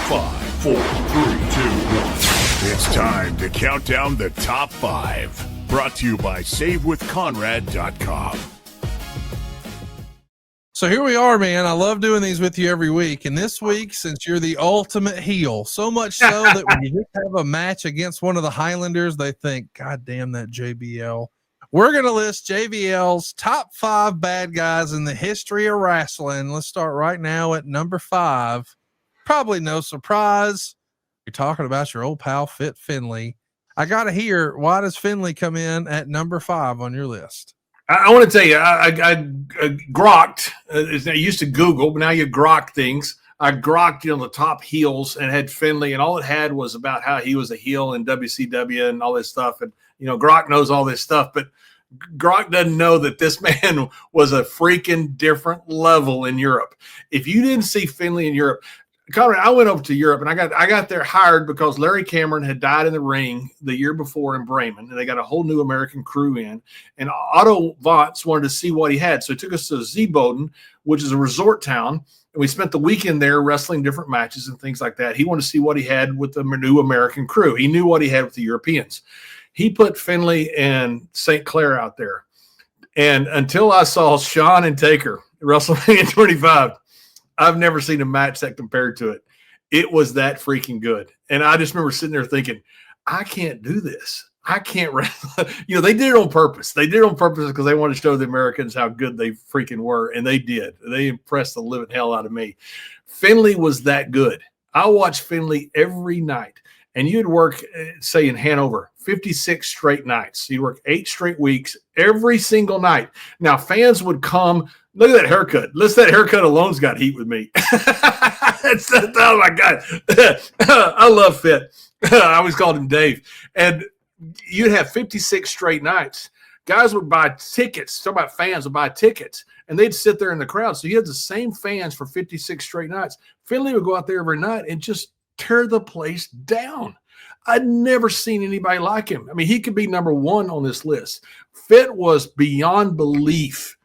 5, 4, 3, 2, 1. It's time to count down the top 5. Brought to you by SaveWithConrad.com. So here we are, man. I love doing these with you every week. And this week, since you're the ultimate heel, so much so that when you just have a match against one of the Highlanders, they think, God damn that JBL. We're going to list JBL's top 5 bad guys in the history of wrestling. Let's start right now at number 5. Probably no surprise. You're talking about your old pal, Fit Finlay. I got to hear, why does Finlay come in at number 5 on your list? I want to tell you, I grokked. I used to Google, but now you grok things. I grokked, the top heels and had Finlay, and all it had was about how he was a heel in WCW and all this stuff. And, Grok knows all this stuff, but Grok doesn't know that this man was a freaking different level in Europe. If you didn't see Finlay in Europe, Conrad, I went over to Europe, and I got there hired because Larry Cameron had died in the ring the year before in Bremen, and they got a whole new American crew in. And Otto Vance wanted to see what he had, so he took us to Seeboden, which is a resort town, and we spent the weekend there wrestling different matches and things like that. He wanted to see what he had with the new American crew. He knew what he had with the Europeans. He put Finlay and St. Clair out there, and until I saw Shawn and Taker at WrestleMania 25. I've never seen a match that compared to it. It was that freaking good. And I just remember sitting there thinking, I can't do this. I can't wrestle. They did it on purpose. They did it on purpose because they wanted to show the Americans how good they freaking were. And they did. They impressed the living hell out of me. Finlay was that good. I watched Finlay every night. And you'd work, say, in Hanover, 56 straight nights. You'd work 8 straight weeks, every single night. Now, fans would come. Look at that haircut. That haircut alone's got heat with me. Oh, my God. I love Fit. I always called him Dave. And you'd have 56 straight nights. Guys would buy tickets. Talk about fans would buy tickets, and they'd sit there in the crowd. So you had the same fans for 56 straight nights. Finlay would go out there every night and just tear the place down. I'd never seen anybody like him. I mean, he could be number 1 on this list. Fit was beyond belief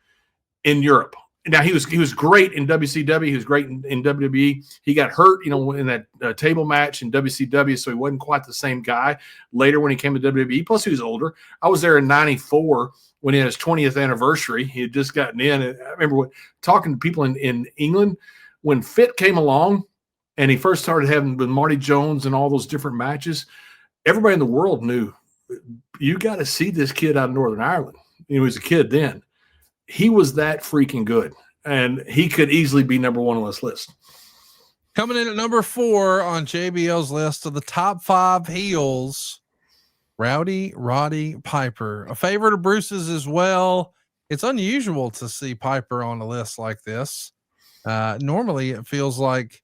in Europe. Now, he was great in WCW. He was great in WWE. He got hurt, in that table match in WCW, so he wasn't quite the same guy later when he came to WWE. Plus, he was older. I was there in 94 when he had his 20th anniversary. He had just gotten in. And I remember talking to people in England when Fit came along, and he first started having with Marty Jones and all those different matches. Everybody in the world knew, you got to see this kid out of Northern Ireland. He was a kid then. He was that freaking good, and he could easily be number 1 on this list. Coming in at number 4 on JBL's list of the top 5 heels, Roddy Piper, a favorite of Bruce's as well. It's unusual to see Piper on a list like this. Normally it feels like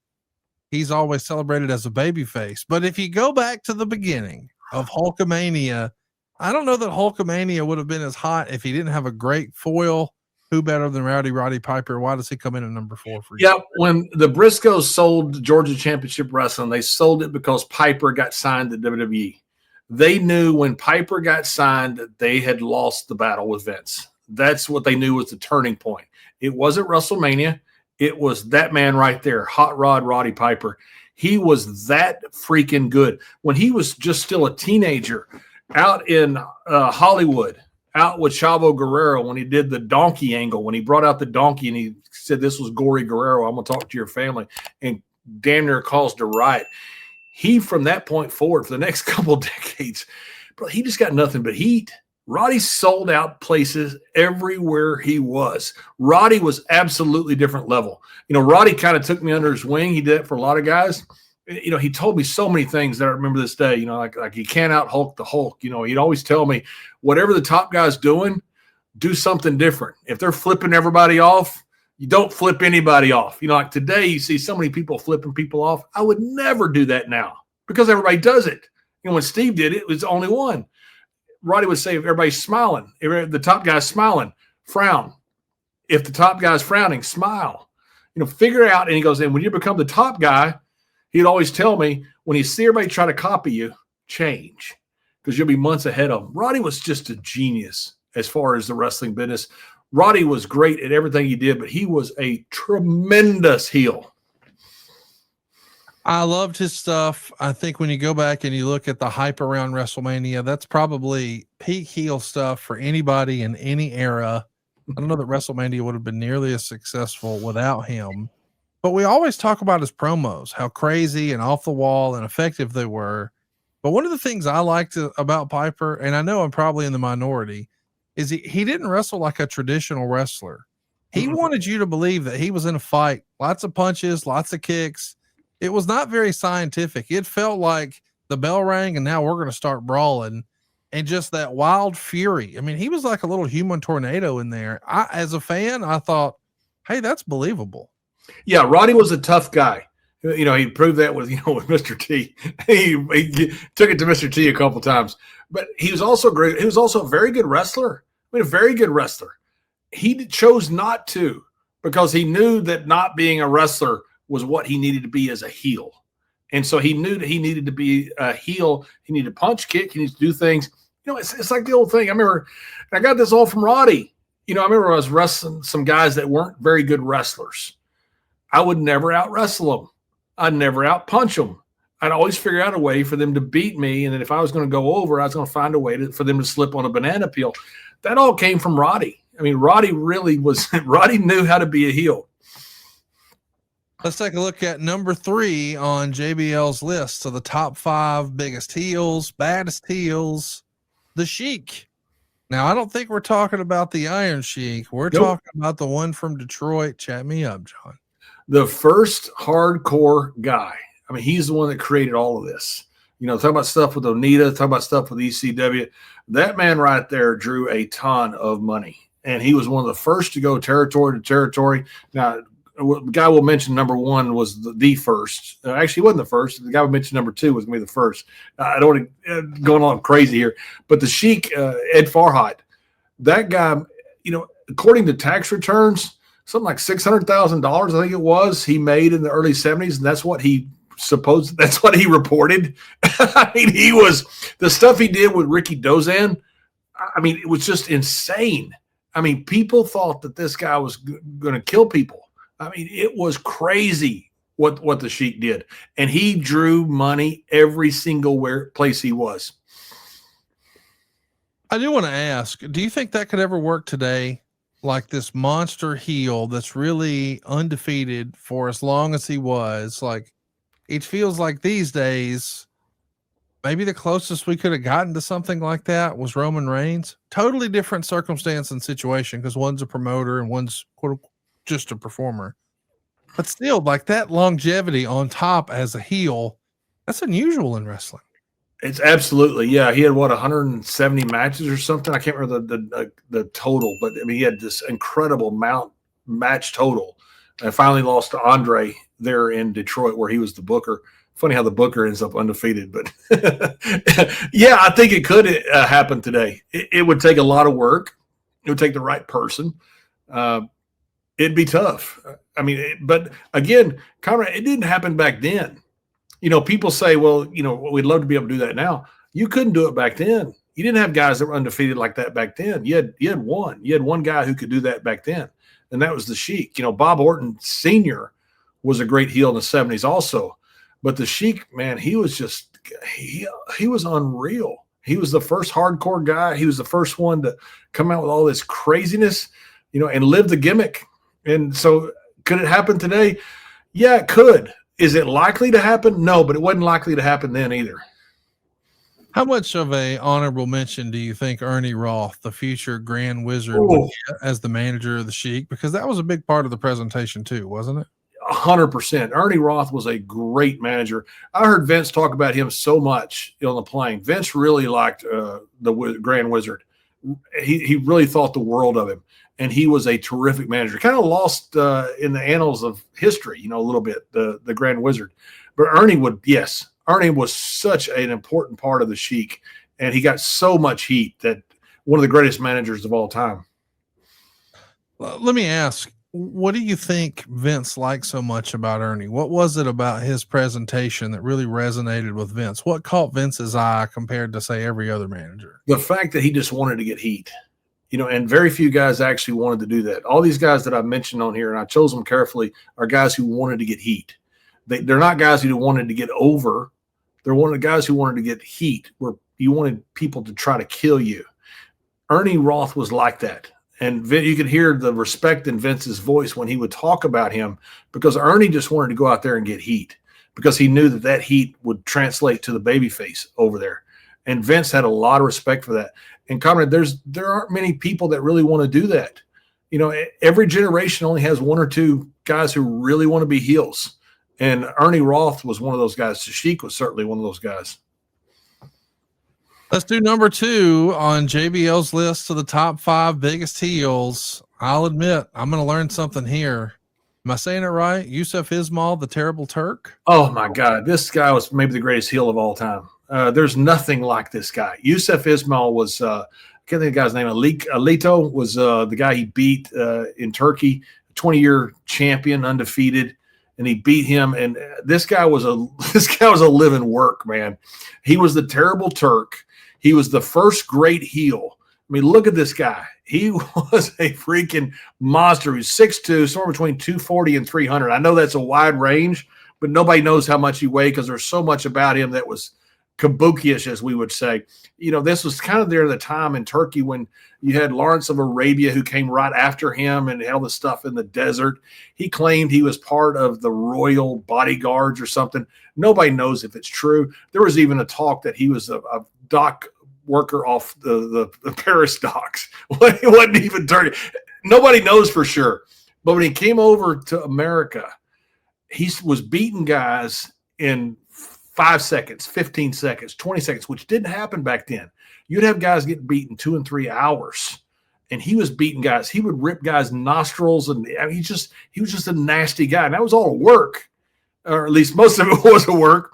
he's always celebrated as a babyface. But if you go back to the beginning of Hulkamania, I don't know that Hulkamania would have been as hot if he didn't have a great foil. Who better than Roddy Piper? Why does he come in at number 4 for you? Yeah, when the Briscoes sold Georgia Championship Wrestling, they sold it because Piper got signed to WWE. They knew when Piper got signed that they had lost the battle with Vince. That's what they knew was the turning point. It wasn't WrestleMania. It was that man right there, Hot Rod Roddy Piper. He was that freaking good. When he was just still a teenager out in Hollywood, out with Chavo Guerrero, when he did the donkey angle, when he brought out the donkey and he said, this was Gory Guerrero, I'm going to talk to your family, and damn near caused a riot. He, from that point forward, for the next couple of decades, bro, he just got nothing but heat. Roddy sold out places everywhere he was. Roddy was absolutely different level. Roddy kind of took me under his wing. He did it for a lot of guys. He told me so many things that I remember this day, like you can't out Hulk the Hulk. He'd always tell me, whatever the top guy's doing, do something different. If they're flipping everybody off, you don't flip anybody off. Like today, you see so many people flipping people off. I would never do that now because everybody does it. When Steve did it, it was only one. Roddy would say, if everybody's smiling, if the top guy's smiling, frown. If the top guy's frowning, smile. Figure it out. And he goes, and when you become the top guy, he'd always tell me, when you see everybody try to copy you, change, because you'll be months ahead of them. Roddy was just a genius as far as the wrestling business. Roddy was great at everything he did, but he was a tremendous heel. I loved his stuff. I think when you go back and you look at the hype around WrestleMania, that's probably peak heel stuff for anybody in any era. I don't know that WrestleMania would have been nearly as successful without him, but we always talk about his promos, how crazy and off the wall and effective they were. But one of the things I liked about Piper, and I know I'm probably in the minority, is he didn't wrestle like a traditional wrestler. He wanted you to believe that he was in a fight, lots of punches, lots of kicks. It was not very scientific. It felt like the bell rang and now we're going to start brawling, and just that wild fury. I mean, he was like a little human tornado in there. As a fan, I thought, hey, that's believable. Yeah, Roddy was a tough guy. You know, he proved that with Mr. T. He took it to Mr. T a couple times, but he was also great. He was also a very good wrestler. I mean, a very good wrestler. He chose not to, because he knew that not being a wrestler was what he needed to be as a heel. And so he knew that he needed to be a heel. He needed to punch, kick. He needs to do things. You know, it's like the old thing. I remember, I got this all from Roddy. You know, I remember I was wrestling some guys that weren't very good wrestlers. I would never out wrestle them. I'd never out punch them. I'd always figure out a way for them to beat me. And then if I was going to go over, I was going to find a way for them to slip on a banana peel. That all came from Roddy. I mean, Roddy knew how to be a heel. Let's take a look at number 3 on JBL's list. So the top 5 biggest heels, baddest heels, the Sheik. Now, I don't think we're talking about the Iron Sheik. We're talking about the one from Detroit. Chat me up, John. The first hardcore guy. I mean, he's the one that created all of this. You know, talk about stuff with Onita, talk about stuff with ECW. That man right there drew a ton of money. And he was one of the first to go territory to territory. Now, the guy we'll mention number 1 was the first. Actually, he wasn't the first. The guy we mentioned number 2 was going to be the first. I don't want to go on crazy here. But the Sheik, Ed Farhat, that guy, you know, according to tax returns, something like $600,000, I think it was, he made in the early 70s. And that's what he reported. I mean, the stuff he did with Ricky Dozan, I mean, it was just insane. I mean, people thought that this guy was going to kill people. I mean, it was crazy what the Sheik did. And he drew money every single place he was. I do want to ask, do you think that could ever work today? Like this monster heel that's really undefeated for as long as he was. Like, it feels like these days, maybe the closest we could have gotten to something like that was Roman Reigns. Totally different circumstance and situation, because one's a promoter and one's just a performer. But still, like, that longevity on top as a heel, that's unusual in wrestling. It's absolutely, yeah. He had 170 matches or something. I can't remember the total, but I mean, he had this incredible match total. And finally lost to Andre there in Detroit, where he was the booker. Funny how the booker ends up undefeated, but yeah, I think it could happen today. It would take a lot of work. It would take the right person. It'd be tough. I mean, but again, Conrad, it didn't happen back then. You know, people say, well, you know, we'd love to be able to do that now. You couldn't do it back then. You didn't have guys that were undefeated like that back then. You had one guy who could do that back then, and that was the Sheik. You know, Bob Orton Sr. was a great heel in the 70s also. But the Sheik, man, he was just he was unreal. He was the first hardcore guy. He was the first one to come out with all this craziness, you know, and live the gimmick. And so could it happen today? Yeah, it could. Is it likely to happen? No, but it wasn't likely to happen then either. How much of a honorable mention do you think Ernie Roth, the future Grand Wizard, as the manager of the Sheik? Because that was a big part of the presentation too, wasn't it? 100%. Ernie Roth was a great manager. I heard Vince talk about him so much on the plane. Vince really liked the Grand Wizard. He really thought the world of him, and he was a terrific manager. Kind of lost in the annals of history, you know, a little bit, the Grand Wizard. But Ernie was such an important part of the Sheik, and he got so much heat that one of the greatest managers of all time. Well, let me ask, what do you think Vince liked so much about Ernie? What was it about his presentation that really resonated with Vince? What caught Vince's eye compared to, say, every other manager? The fact that he just wanted to get heat, you know, and very few guys actually wanted to do that. All these guys that I've mentioned on here, and I chose them carefully, are guys who wanted to get heat. They're not guys who wanted to get over. They're one of the guys who wanted to get heat, where you wanted people to try to kill you. Ernie Roth was like that. And you could hear the respect in Vince's voice when he would talk about him, because Ernie just wanted to go out there and get heat, because he knew that heat would translate to the babyface over there. And Vince had a lot of respect for that. And Conrad, there aren't many people that really want to do that. You know, every generation only has one or two guys who really want to be heels. And Ernie Roth was one of those guys. Sheik was certainly one of those guys. Let's do number 2 on JBL's list of the top 5 biggest heels. I'll admit, I'm going to learn something here. Am I saying it right? Yousef Ismail, the Terrible Turk? Oh, my God. This guy was maybe the greatest heel of all time. There's nothing like this guy. Yousef Ismail was, I can't think of the guy's name. Alito was the guy he beat in Turkey, 20-year champion, undefeated. And he beat him. And this guy was a living work, man. He was the Terrible Turk. He was the first great heel. I mean, look at this guy. He was a freaking monster. He was 6'2", somewhere between 240 and 300. I know that's a wide range, but nobody knows how much he weighed, because there's so much about him that was kabuki-ish, as we would say. You know, this was kind of there at the time in Turkey when you had Lawrence of Arabia, who came right after him and held the stuff in the desert. He claimed he was part of the royal bodyguards or something. Nobody knows if it's true. There was even a talk that he was a dock worker off the Paris docks. It wasn't even Turkey. Nobody knows for sure. But when he came over to America, he was beating guys in 5 seconds, 15 seconds, 20 seconds, which didn't happen back then. You'd have guys getting beaten 2 and 3 hours, and he was beating guys. He would rip guys' nostrils, and I mean, he was just a nasty guy. And that was all work, or at least most of it was a work.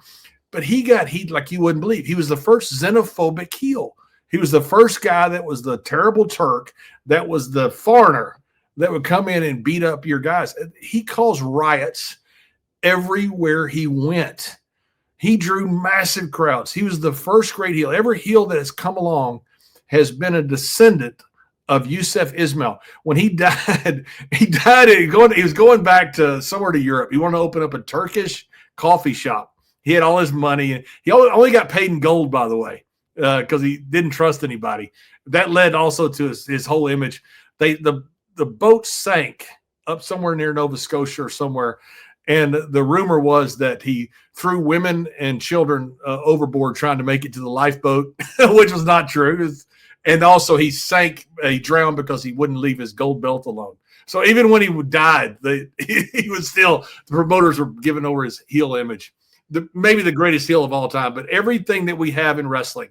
But he got heat like you wouldn't believe. He was the first xenophobic heel. He was the first guy that was the Terrible Turk, that was the foreigner that would come in and beat up your guys. He caused riots everywhere he went. He drew massive crowds. He was the first great heel. Every heel that has come along has been a descendant of Yousef Ismail. When he died, he was going back to somewhere to Europe. He wanted to open up a Turkish coffee shop. He had all his money. He only got paid in gold, by the way, because he didn't trust anybody. That led also to his whole image. The boat sank up somewhere near Nova Scotia or somewhere, and the rumor was that he threw women and children overboard trying to make it to the lifeboat, which was not true. And also he drowned because he wouldn't leave his gold belt alone. So even when he died, he was still, the promoters were giving over his heel image. Maybe the greatest heel of all time, but everything that we have in wrestling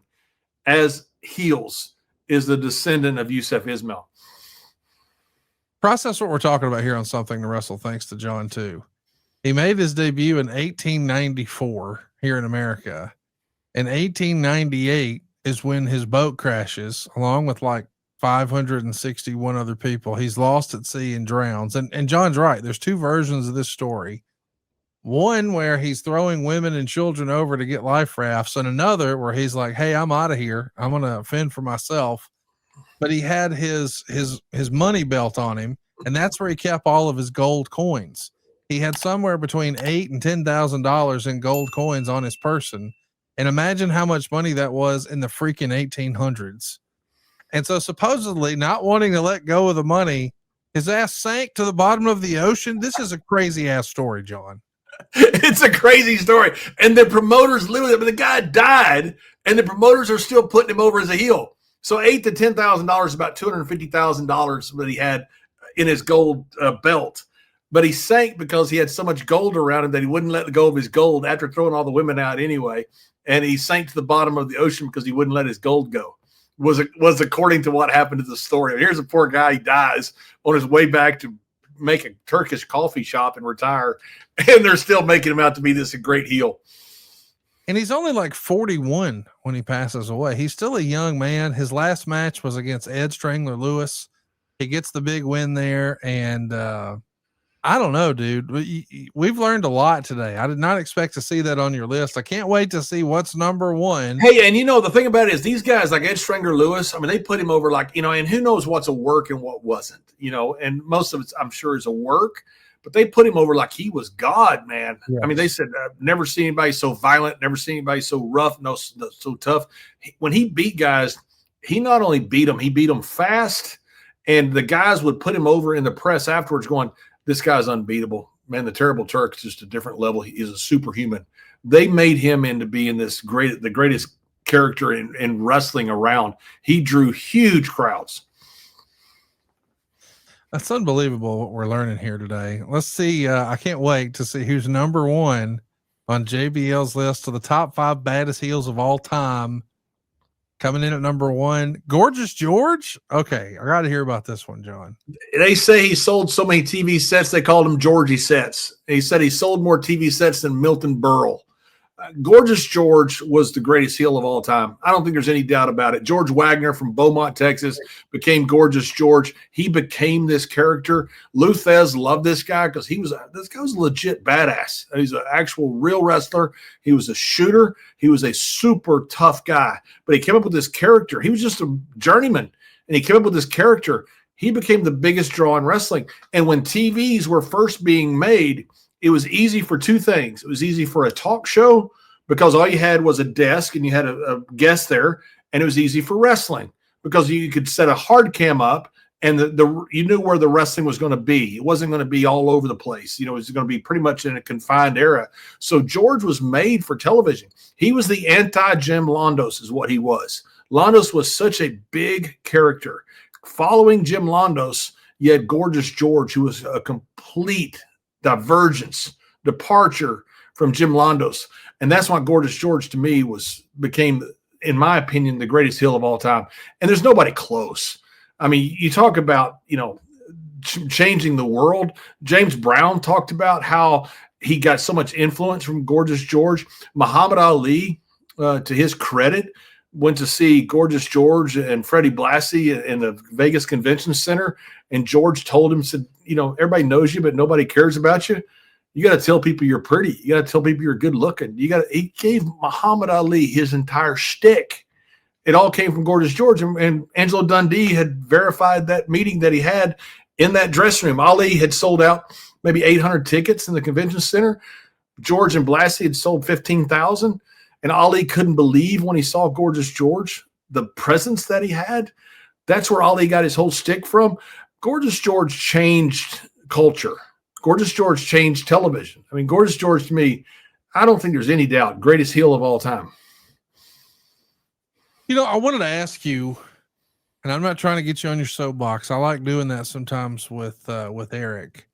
as heels is the descendant of Yousef Ismail. Process what we're talking about here on Something to Wrestle, thanks to John too. He made his debut in 1894 here in America. In 1898 is when his boat crashes, along with like 561 other people. He's lost at sea and drowns. And John's right. There's 2 versions of this story. One where he's throwing women and children over to get life rafts, and another where he's like, hey, I'm out of here. I'm going to fend for myself. But he had his money belt on him, and that's where he kept all of his gold coins. He had somewhere between $8,000 and $10,000 in gold coins on his person. And imagine how much money that was in the freaking 1800s. And so supposedly not wanting to let go of the money, his ass sank to the bottom of the ocean. This is a crazy ass story, John. It's a crazy story. And the promoters literally, the guy died, and the promoters are still putting him over as a heel. So $8,000 to $10,000 is about $250,000 that he had in his gold belt. But he sank because he had so much gold around him that he wouldn't let go of his gold after throwing all the women out anyway. And he sank to the bottom of the ocean because he wouldn't let his gold go. Was according to what happened to the story. Here's a poor guy. He dies on his way back to make a Turkish coffee shop and retire. And they're still making him out to be this great heel. And he's only like 41 when he passes away. He's still a young man. His last match was against Ed Strangler Lewis. He gets the big win there. And I don't know, dude. We've learned a lot today. I did not expect to see that on your list. I can't wait to see what's number 1. Hey, and the thing about it is these guys like Ed Strangler Lewis, I mean, they put him over like, and who knows what's a work and what wasn't, and most of it I'm sure is a work, but they put him over like he was God, man. Yes. I mean, they said, never seen anybody so violent, never seen anybody so rough, so tough. When he beat guys, he not only beat them, he beat them fast, and the guys would put him over in the press afterwards going, this guy's unbeatable. Man, the Terrible Turk is just a different level. He is a superhuman. They made him into being the greatest character in wrestling around. He drew huge crowds. That's unbelievable what we're learning here today. Let's see. I can't wait to see who's number one on JBL's list of the top 5 baddest heels of all time. Coming in at number 1, Gorgeous George. Okay, I got to hear about this one, John. They say he sold so many TV sets, they called him Georgie sets. He said he sold more TV sets than Milton Berle. Gorgeous George was the greatest heel of all time. I don't think there's any doubt about it. George Wagner from Beaumont, Texas, became Gorgeous George. He became this character. Lou Thez loved this guy because this guy was a legit badass. He's an actual real wrestler. He was a shooter. He was a super tough guy. But he came up with this character. He was just a journeyman, and he came up with this character. He became the biggest draw in wrestling. And when TVs were first being made, it was easy for 2 things. It was easy for a talk show because all you had was a desk and you had a guest there, and it was easy for wrestling because you could set a hard cam up and you knew where the wrestling was going to be. It wasn't going to be all over the place. You know, it was going to be pretty much in a confined era. So George was made for television. He was the anti-Jim Londos is what he was. Londos was such a big character. Following Jim Londos, you had Gorgeous George, who was a complete departure from Jim Londos. And that's why Gorgeous George to me became, in my opinion, the greatest heel of all time. And there's nobody close. I mean, you talk about, changing the world. James Brown talked about how he got so much influence from Gorgeous George. Muhammad Ali, to his credit, went to see Gorgeous George and Freddie Blassie in the Vegas Convention Center. And George told him, said, everybody knows you, but nobody cares about you. You got to tell people you're pretty. You got to tell people you're good looking. He gave Muhammad Ali his entire shtick. It all came from Gorgeous George. And Angelo Dundee had verified that meeting that he had in that dressing room. Ali had sold out maybe 800 tickets in the convention center. George and Blassie had sold 15,000. And Ali couldn't believe when he saw Gorgeous George, the presence that he had. That's where Ali got his whole shtick from. Gorgeous George changed culture. Gorgeous George changed television. I mean, Gorgeous George, to me, I don't think there's any doubt, greatest heel of all time. I wanted to ask you, and I'm not trying to get you on your soapbox. I like doing that sometimes with Eric.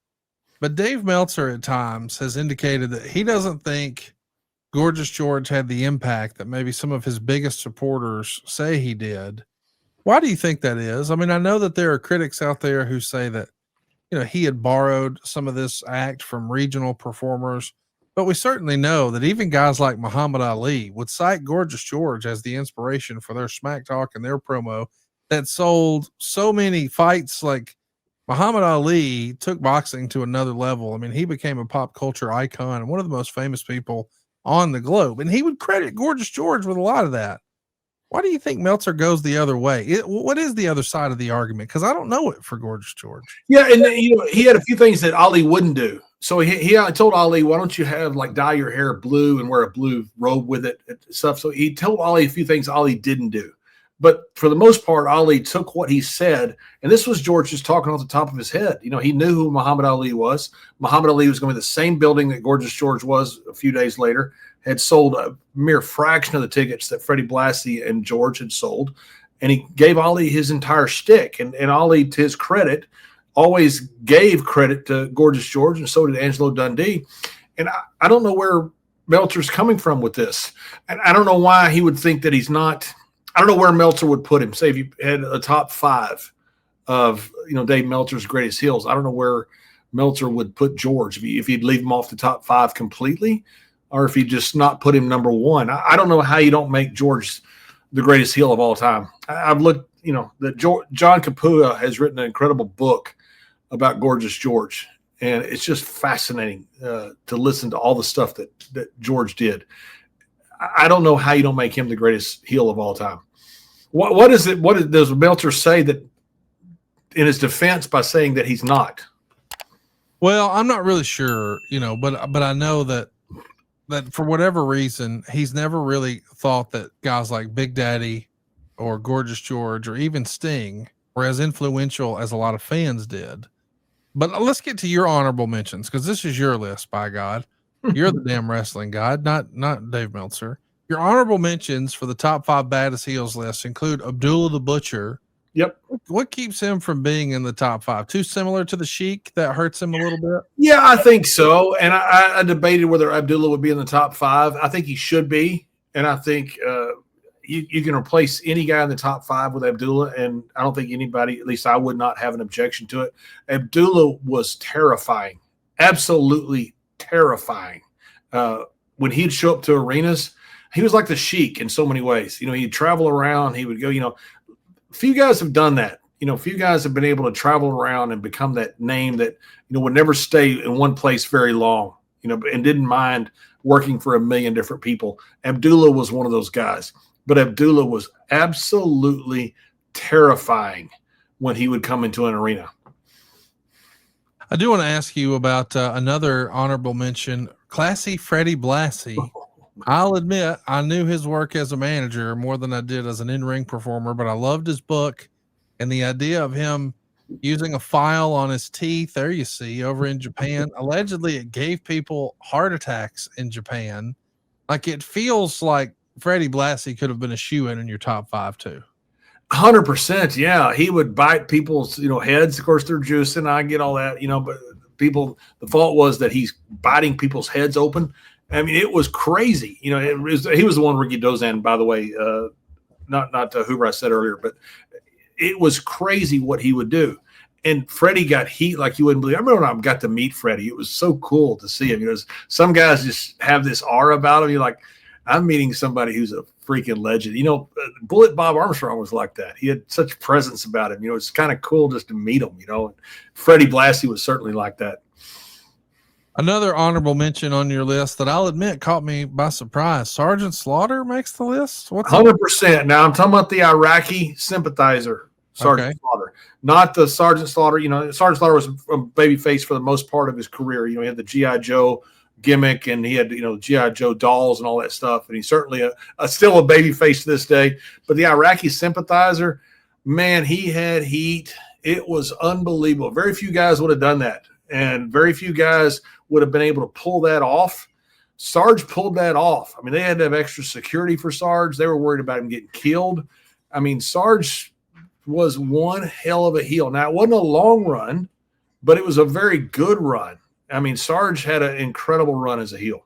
But Dave Meltzer at times has indicated that he doesn't think Gorgeous George had the impact that maybe some of his biggest supporters say he did. Why do you think that is? I mean, I know that there are critics out there who say that, he had borrowed some of this act from regional performers, but we certainly know that even guys like Muhammad Ali would cite Gorgeous George as the inspiration for their smack talk and their promo that sold so many fights. Like Muhammad Ali took boxing to another level. I mean, he became a pop culture icon and one of the most famous people on the globe, and he would credit Gorgeous George with a lot of that. Why do you think Meltzer goes the other way? What is the other side of the argument? Because I don't know it for Gorgeous George. Yeah, and he had a few things that Ali wouldn't do. So he told Ali, why don't you dye your hair blue and wear a blue robe with it and stuff. So he told Ali a few things Ali didn't do. But for the most part, Ali took what he said, and this was George just talking off the top of his head. He knew who Muhammad Ali was. Muhammad Ali was going to be the same building that Gorgeous George was a few days later, had sold a mere fraction of the tickets that Freddie Blassie and George had sold. And he gave Ali his entire shtick. And Ali, to his credit, always gave credit to Gorgeous George, and so did Angelo Dundee. And I don't know where Meltzer's coming from with this. And I don't know why he would think that he's not – I don't know where Meltzer would put him. Say if you had a top 5 of Dave Meltzer's greatest heels, I don't know where Meltzer would put George if he'd leave him off the top 5 completely, or if he'd just not put him number 1. I don't know how you don't make George the greatest heel of all time. I've looked, that John Caputa has written an incredible book about Gorgeous George, and it's just fascinating to listen to all the stuff that George did. I don't know how you don't make him the greatest heel of all time. What is it? What does Meltzer say that in his defense by saying that he's not? Well, I'm not really sure, but I know that for whatever reason, he's never really thought that guys like Big Daddy or Gorgeous George or even Sting were as influential as a lot of fans did. But let's get to your honorable mentions, because this is your list, by God. You're the damn wrestling god, not Dave Meltzer. Your honorable mentions for the top 5 baddest heels list include Abdullah the Butcher. Yep. What keeps him from being in the top 5? Too similar to the Sheik that hurts him a little bit? Yeah, I think so. And I debated whether Abdullah would be in the top 5. I think he should be. And I think you can replace any guy in the top 5 with Abdullah. And I don't think anybody, at least I would not have an objection to it. Abdullah was terrifying, absolutely terrifying. When he'd show up to arenas, he was like the Sheik in so many ways. He'd travel around. He would go, few guys have done that. Few guys have been able to travel around and become that name that, would never stay in one place very long, and didn't mind working for a million different people. Abdullah was one of those guys, but Abdullah was absolutely terrifying when he would come into an arena. I do want to ask you about another honorable mention, Classy Freddie Blassie. I'll admit I knew his work as a manager more than I did as an in-ring performer, but I loved his book and the idea of him using a file on his teeth. There you see, over in Japan. Allegedly, it gave people heart attacks in Japan. Like, it feels like Freddie Blassie could have been a shoe-in your top 5 too. 100%. Yeah. He would bite people's, heads. Of course, they're juicing. I get all that, but the fault was that he's biting people's heads open. I mean, it was crazy. He was the one, Ricky Dozan, by the way, not whoever I said earlier, but it was crazy what he would do. And Freddie got heat like you wouldn't believe. I remember when I got to meet Freddie. It was so cool to see him. Some guys just have this aura about him. You're like, I'm meeting somebody who's a freaking legend. Bullet Bob Armstrong was like that. He had such presence about him. It's kind of cool just to meet him. Freddie Blassie was certainly like that. Another honorable mention on your list that I'll admit caught me by surprise. Sergeant Slaughter makes the list. What's 100%. Now I'm talking about the Iraqi sympathizer, Sergeant Slaughter, not the Sergeant Slaughter. Sergeant Slaughter was a babyface for the most part of his career. He had the G.I. Joe gimmick, and he had G.I. Joe dolls and all that stuff. And he's certainly still a babyface to this day. But the Iraqi sympathizer, man, he had heat. It was unbelievable. Very few guys would have done that, and very few guys would have been able to pull that off. Sarge pulled that off. I mean, they had to have extra security for Sarge. They were worried about him getting killed. I mean, Sarge was one hell of a heel. Now, it wasn't a long run, but it was a very good run. I mean, Sarge had an incredible run as a heel.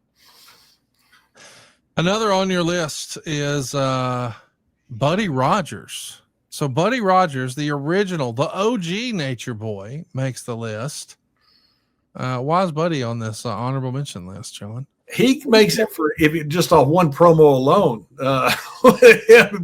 Another on your list is Buddy Rogers. So Buddy Rogers, the original, the OG Nature Boy, makes the list. Why is Buddy on this honorable mention list, John? He makes it for just off one promo alone.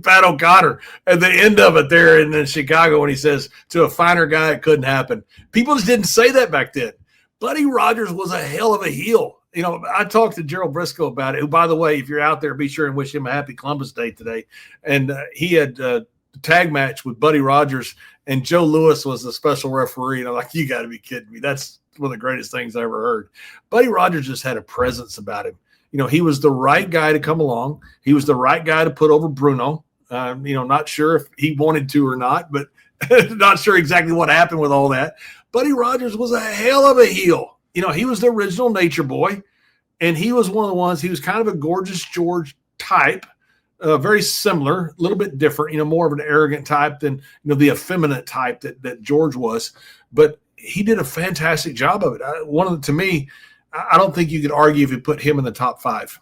Pat O'Connor at the end of it there in Chicago when he says, to a finer guy, it couldn't happen. People just didn't say that back then. Buddy Rogers was a hell of a heel. I talked to Gerald Briscoe about it, who, by the way, if you're out there, be sure and wish him a happy Columbus Day today. And he had the tag match with Buddy Rogers, and Joe Louis was the special referee. And I'm like, you got to be kidding me. That's one of the greatest things I ever heard. Buddy Rogers just had a presence about him. He was the right guy to come along. He was the right guy to put over Bruno. Not sure if he wanted to or not, but not sure exactly what happened with all that. Buddy Rogers was a hell of a heel. He was the original Nature Boy, and he was one of the ones, he was kind of a Gorgeous George type, very similar, a little bit different, more of an arrogant type than, the effeminate type that George was. But he did a fantastic job of it. To me, I don't think you could argue if you put him in the top 5.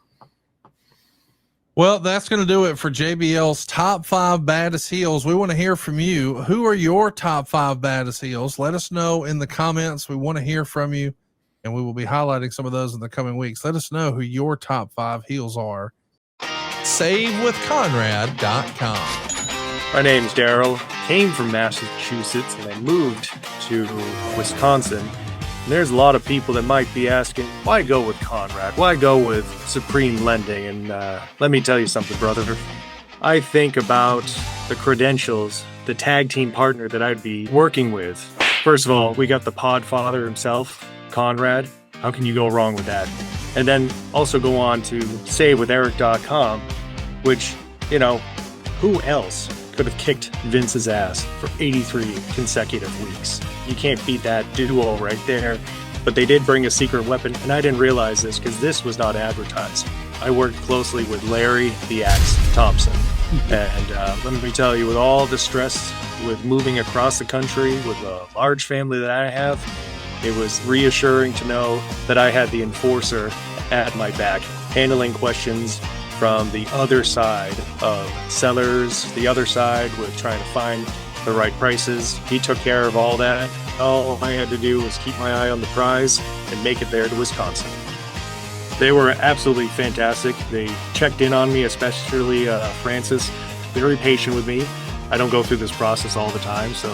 Well, that's going to do it for JBL's top 5 baddest heels. We want to hear from you. Who are your top 5 baddest heels? Let us know in the comments. We want to hear from you, and we will be highlighting some of those in the coming weeks. Let us know who your top 5 heels are. SaveWithConrad.com. My name's Daryl. Came from Massachusetts and I moved to Wisconsin. And there's a lot of people that might be asking, why go with Conrad? Why go with Supreme Lending? And let me tell you something, brother. I think about the credentials, the tag team partner that I'd be working with. First of all, we got the Podfather himself, Conrad. How can you go wrong with that? And then also go on to SaveWithEric.com, which, you know, who else could have kicked Vince's ass for 83 consecutive weeks? You can't beat that duo right there. But they did bring a secret weapon, and I didn't realize this because this was not advertised. I worked closely with Larry the Axe Thompson. And let me tell you, with all the stress with moving across the country with a large family that I have, it was reassuring to know that I had the enforcer at my back, handling questions from the other side of sellers, the other side with trying to find the right prices. He took care of all that. All I had to do was keep my eye on the prize and make it there to Wisconsin. They were absolutely fantastic. They checked in on me, especially Francis, very patient with me. I don't go through this process all the time, so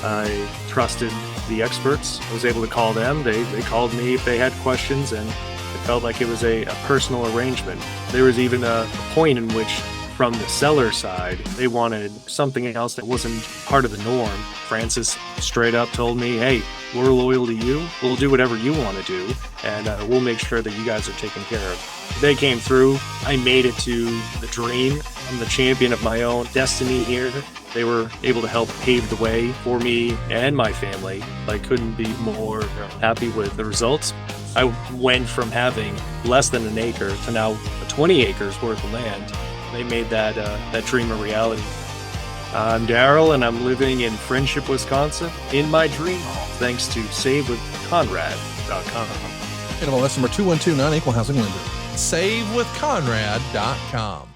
I trusted the experts. I was able to call them. They called me if they had questions, and it felt like it was a personal arrangement. There was even a point in which, from the seller side, they wanted something else that wasn't part of the norm. Francis straight up told me, hey, we're loyal to you. We'll do whatever you want to do, and we'll make sure that you guys are taken care of. They came through. I made it to the dream. I'm the champion of my own destiny here. They were able to help pave the way for me and my family. I couldn't be more happy with the results. I went from having less than an acre to now 20 acres worth of land. They made that dream a reality. I'm Daryl, and I'm living in Friendship, Wisconsin, in my dream home, thanks to SaveWithConrad.com. NMLS number 2129, Equal Housing Lender. SaveWithConrad.com.